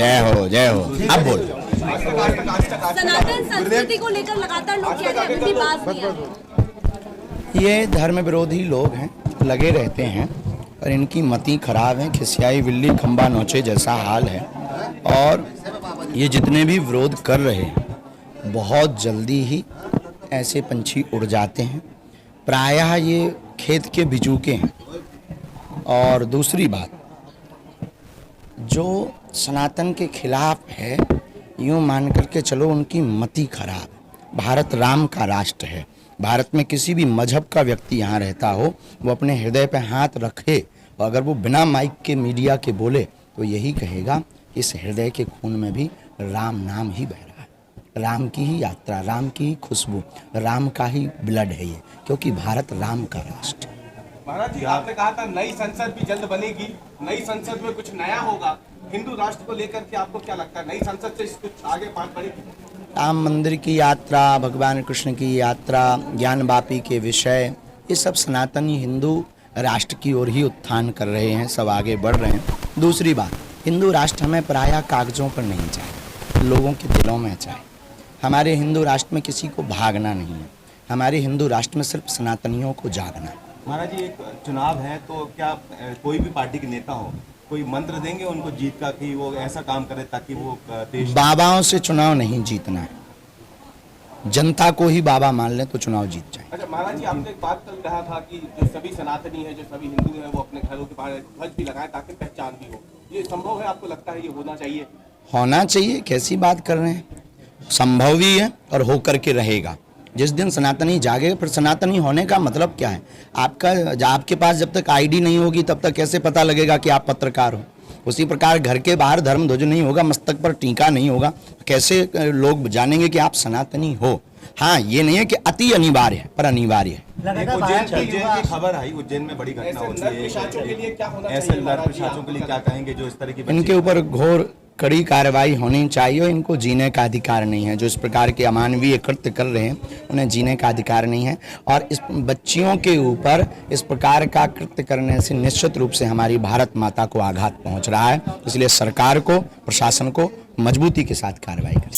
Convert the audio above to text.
जय हो जय हो। अब बोल। सनातन संस्कृति को लेकर लगातार लोग कह रहे हैं अभी भी बात नहीं आ रही। ये धर्म विरोधी लोग हैं, लगे रहते हैं और इनकी मति खराब है। खिसियाई बिल्ली खंबा नोचे जैसा हाल है। और ये जितने भी विरोध कर रहे हैं बहुत जल्दी ही ऐसे पंछी उड़ जाते हैं। प्रायः ये खेत के बिजूके हैं। और दूसरी बात, जो सनातन के खिलाफ है यूँ मान करके चलो उनकी मति खराब है। भारत राम का राष्ट्र है। भारत में किसी भी मजहब का व्यक्ति यहाँ रहता हो वो अपने हृदय पे हाथ रखे और अगर वो बिना माइक के मीडिया के बोले तो यही कहेगा इस हृदय के खून में भी राम नाम ही बह रहा है। राम की ही यात्रा, राम की ही खुशबू, राम का ही ब्लड है ये, क्योंकि भारत राम का राष्ट्र है। महाराज जी, आपने कहा था नई संसद भी जल्द बनेगी, नई संसद में कुछ नया होगा। हिंदू राष्ट्र को लेकर के आपको क्या लगता है, नई संसद से कुछ आगे बात बढ़ेगी? राम मंदिर की यात्रा, भगवान कृष्ण की यात्रा, ज्ञान वापी के विषय, ये सब सनातनी हिंदू राष्ट्र की ओर ही उत्थान कर रहे हैं, सब आगे बढ़ रहे हैं। दूसरी बात, हिंदू राष्ट्र हमें प्रायः कागजों पर नहीं चाहिए, लोगों के दिलों में चाहिए। हमारे हिंदू राष्ट्र में किसी को भागना नहीं है, हमारे हिंदू राष्ट्र में सिर्फ सनातनियों को जागना है। महाराज जी, एक चुनाव है तो क्या कोई भी पार्टी के नेता हो, कोई मंत्र देंगे उनको जीत का कि वो ऐसा काम करे ताकि वो देश? बाबाओं से चुनाव नहीं जीतना है, जनता को ही बाबा मान ले तो चुनाव जीत जाए। अच्छा महाराज जी, आपने एक बात कल कहा था कि जो सभी सनातनी है, जो सभी हिंदू हैं, वो अपने घरों के बाहर ध्वज भी लगाएं ताकि पहचान भी हो। ये संभव है? आपको लगता है ये होना चाहिए? होना चाहिए, कैसी बात कर रहे हैं, संभव भी है और होकर के रहेगा। जिस दिन सनातनी जागेगा, फिर सनातनी होने का मतलब क्या है? आपके पास जब तक आईडी नहीं होगी तब तक कैसे पता लगेगा कि आप पत्रकार हो? उसी प्रकार घर के बाहर धर्म ध्वज नहीं होगा, मस्तक पर टीका नहीं होगा, कैसे लोग जानेंगे कि आप सनातनी हो? हाँ, ये नहीं है कि अति अनिवार्य है, पर अनिवार्य है। उज्जैन की खबर आई, उज्जैन में बड़ी घटना होती है। ऐसे नर पिशाचों के लिए क्या कहेंगे जो इस तरह की? इनके ऊपर घोर कड़ी कार्रवाई होनी चाहिए। इनको जीने का अधिकार नहीं है। जो इस प्रकार के अमानवीय कृत्य कर रहे हैं उन्हें जीने का अधिकार नहीं है। और इस बच्चियों के ऊपर इस प्रकार का कृत्य करने से निश्चित रूप से हमारी भारत माता को आघात पहुंच रहा है। इसलिए सरकार को, प्रशासन को मजबूती के साथ कार्रवाई करें।